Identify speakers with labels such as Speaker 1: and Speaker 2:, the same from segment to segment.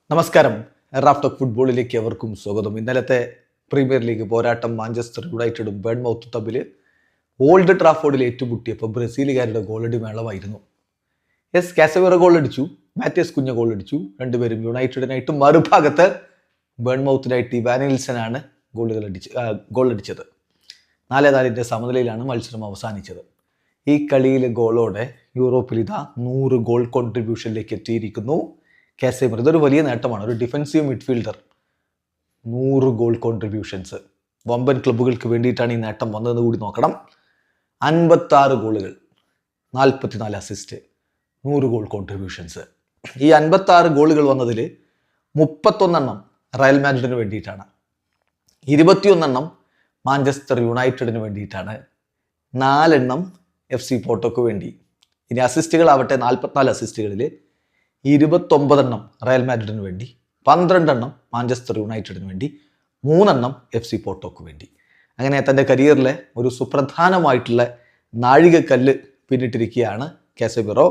Speaker 1: നമസ്കാരം. Raft of ഫുട്ബോളിലേക്ക് അവർക്കും സ്വാഗതം. ഇന്നലത്തെ പ്രീമിയർ ലീഗ് പോരാട്ടം മാഞ്ചസ്റ്റർ യുണൈറ്റഡും ബേൺമൗത്തും തമ്മിൽ ഓൾഡ് ട്രാഫോർഡിൽ ഏറ്റുമുട്ടിയപ്പോൾ ബ്രസീലുകാരുടെ ഗോളടി മേളമായിരുന്നു. കാസവേറോ ഗോളടിച്ചു, മാത്യസ് കുഞ്ഞ ഗോളടിച്ചു. രണ്ടുപേരും യുണൈറ്റഡിനായിട്ടും മറുഭാഗത്ത് ബേൺമൗത്തിനായിട്ട് ഇവാനിൽസനാണ് ഗോളടിച്ചത്. 4-4 സമനിലയിലാണ് മത്സരം അവസാനിച്ചത്. ഈ കളിയിലെ ഗോളോടെ യൂറോപ്പിൽ ഇതാ 100 ഗോൾ കോൺട്രിബ്യൂഷനിലേക്ക് എത്തിയിരിക്കുന്നു കാസമിറോ. ഇതൊരു വലിയ നേട്ടമാണ്. ഒരു ഡിഫൻസീവ് മിഡ്ഫീൽഡർ 100 ഗോൾ കോൺട്രിബ്യൂഷൻസ്. വമ്പൻ ക്ലബ്ബുകൾക്ക് വേണ്ടിയിട്ടാണ് ഈ നേട്ടം വന്നതെന്ന് കൂടി നോക്കണം. 56 ഗോളുകൾ, 44 അസിസ്റ്റ്, 100 ഗോൾ കോൺട്രിബ്യൂഷൻസ്. ഈ 56 ഗോളുകൾ വന്നതിൽ 31 റയൽ മാഡ്രിഡിന് വേണ്ടിയിട്ടാണ്, 21 മാഞ്ചസ്റ്റർ യുണൈറ്റഡിന് വേണ്ടിയിട്ടാണ്, 4 FC പോർട്ടോക്ക് വേണ്ടി. ഇനി അസിസ്റ്റുകളാവട്ടെ, 44 അസിസ്റ്റുകളിൽ 29 റയൽ മാഡ്രിഡിന് വേണ്ടി, 12 മാഞ്ചസ്റ്റർ യുണൈറ്റഡിന് വേണ്ടി, 3 FC പോർട്ടോക്ക് വേണ്ടി. അങ്ങനെ തൻ്റെ കരിയറിലെ ഒരു സുപ്രധാനമായിട്ടുള്ള നാഴികക്കല്ല് പിന്നിട്ടിരിക്കുകയാണ് കാസമിറോ.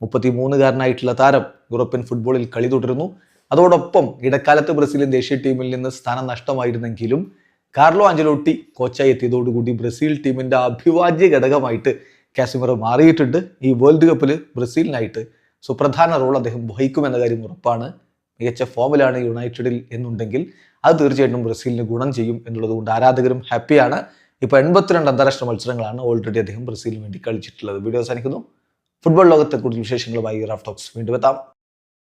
Speaker 1: 33-കാരനായിട്ടുള്ള താരം യൂറോപ്യൻ ഫുട്ബോളിൽ കളി തുടരുന്നു. അതോടൊപ്പം ഇടക്കാലത്ത് ബ്രസീലിയൻ ദേശീയ ടീമിൽ നിന്ന് സ്ഥാനം നഷ്ടമായിരുന്നെങ്കിലും കാർലോ ആഞ്ചലോട്ടി കോച്ചായി എത്തിയതോടുകൂടി ബ്രസീൽ ടീമിൻ്റെ അഭിവാജ്യ ഘടകമായിട്ട് കാസമിറോ മാറിയിട്ടുണ്ട്. ഈ വേൾഡ് കപ്പിൽ ബ്രസീലിനായിട്ട് സുപ്രധാന റോൾ അദ്ദേഹം വഹിക്കുമെന്ന കാര്യം ഉറപ്പാണ്. മികച്ച ഫോമിലാണ് യുണൈറ്റഡിൽ എന്നുണ്ടെങ്കിൽ അത് തീർച്ചയായിട്ടും ബ്രസീലിന് ഗുണം ചെയ്യും എന്നുള്ളത് കൊണ്ട് ആരാധകരും ഹാപ്പിയാണ്. ഇപ്പോൾ 82 അന്താരാഷ്ട്ര മത്സരങ്ങളാണ് ഓൾറെഡി അദ്ദേഹം ബ്രസീലിന് വേണ്ടി കളിച്ചിട്ടുള്ളത്. വീഡിയോ അവസാനിക്കുന്നു. ഫുട്ബോൾ ലോകത്തെ കൂടുതൽ വിശേഷങ്ങളുമായി റാഫ് ടോക്സ് വീണ്ടും എത്താം.